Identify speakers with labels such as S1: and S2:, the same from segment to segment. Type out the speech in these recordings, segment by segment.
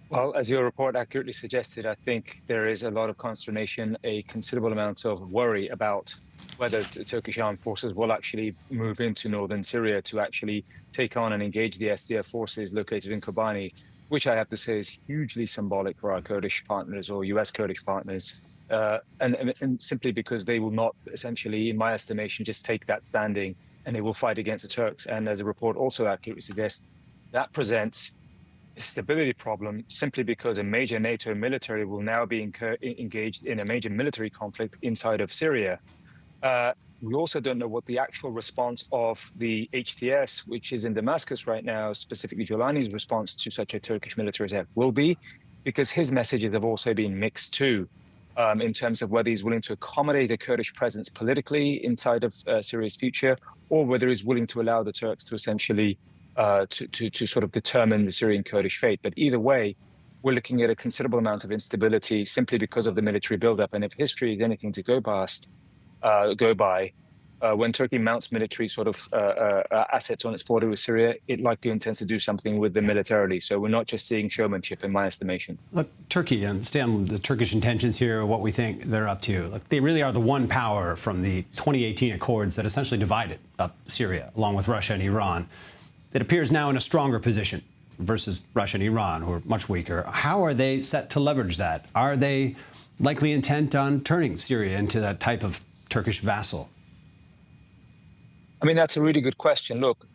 S1: Well, as your report accurately suggested, I think there is a lot of consternation, a considerable amount of worry about whether the Turkish armed forces will actually move into northern Syria to actually take on and engage the SDF forces located in Kobani, which I have to say is hugely symbolic for our Kurdish partners or US Kurdish partners. And simply because they will not essentially, in my estimation, just take that standing and they will fight against the Turks. And as the report also accurately suggests, that presents stability problem simply because a major NATO military will now be engaged in a major military conflict inside of Syria. We also don't know what the actual response of the HTS, which is in Damascus right now, specifically Jolani's response to such a Turkish military attack will be, because his messages have also been mixed too, in terms of whether he's willing to accommodate a Kurdish presence politically inside of Syria's future, or whether he's willing to allow the Turks to essentially to sort of determine the Syrian Kurdish fate. But either way, we're looking at a considerable amount of instability simply because of the military buildup. And if history is anything to go by, when Turkey mounts military sort of assets on its border with Syria, it likely intends to do something with them militarily. So we're not just seeing showmanship, in my estimation.
S2: Look, Turkey, and Stan, the Turkish intentions here, what we think they're up to. Look, they really are the one power from the 2018 accords that essentially divided up Syria, along with Russia and Iran. That appears now in a stronger position versus Russia and Iran, who are much weaker. How are they set to leverage that? Are they likely intent on turning Syria into that type of Turkish vassal?
S1: I mean, that's a really good question. Look,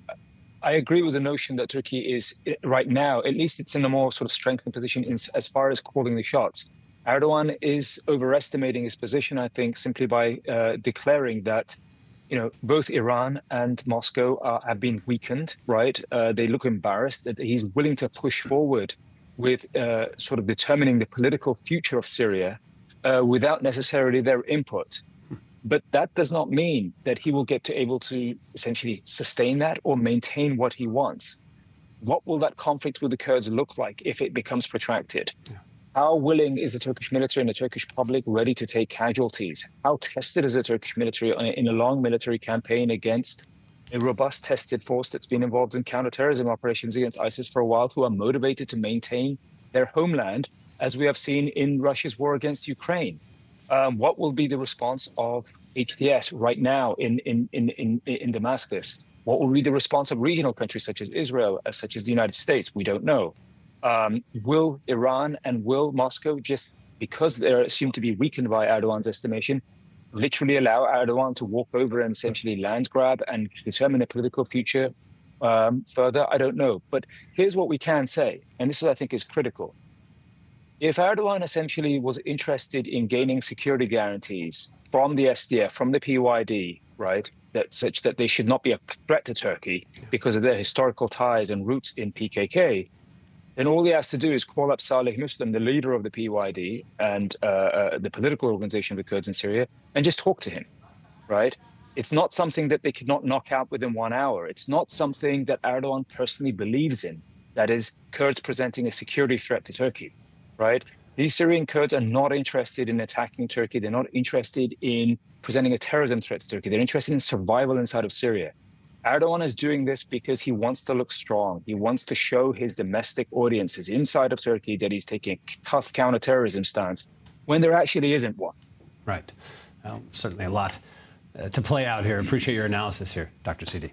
S1: I agree with the notion that Turkey is right now, at least it's in a more sort of strengthened position as far as calling the shots. Erdogan is overestimating his position, I think, simply by declaring that both Iran and Moscow have been weakened, right? They look embarrassed that he's willing to push forward with sort of determining the political future of Syria without necessarily their input. But that does not mean that he will get to able to essentially sustain that or maintain what he wants. What will that conflict with the Kurds look like if it becomes protracted? Yeah. How willing is the Turkish military and the Turkish public ready to take casualties? How tested is the Turkish military in a long military campaign against a robust tested force that's been involved in counterterrorism operations against ISIS for a while, who are motivated to maintain their homeland, as we have seen in Russia's war against Ukraine? What will be the response of HTS right now in Damascus? What will be the response of regional countries such as Israel, such as the United States? We don't know. Will Iran and will Moscow, just because they're assumed to be weakened by Erdogan's estimation, literally allow Erdogan to walk over and essentially land grab and determine a political future further? I don't know. But here's what we can say, and this, I think, is critical. If Erdogan essentially was interested in gaining security guarantees from the SDF, from the PYD, right, that such that they should not be a threat to Turkey because of their historical ties and roots in PKK, then all he has to do is call up Saleh Muslim, the leader of the PYD and the political organization of the Kurds in Syria, and just talk to him, right? It's not something that they could not knock out within 1 hour. It's not something that Erdogan personally believes in, that is, Kurds presenting a security threat to Turkey, right? These Syrian Kurds are not interested in attacking Turkey. They're not interested in presenting a terrorism threat to Turkey. They're interested in survival inside of Syria. Erdogan is doing this because he wants to look strong. He wants to show his domestic audiences inside of Turkey that he's taking a tough counterterrorism stance when there actually isn't one.
S2: Right. Well, certainly a lot to play out here. Appreciate your analysis here, Dr. Ciddi.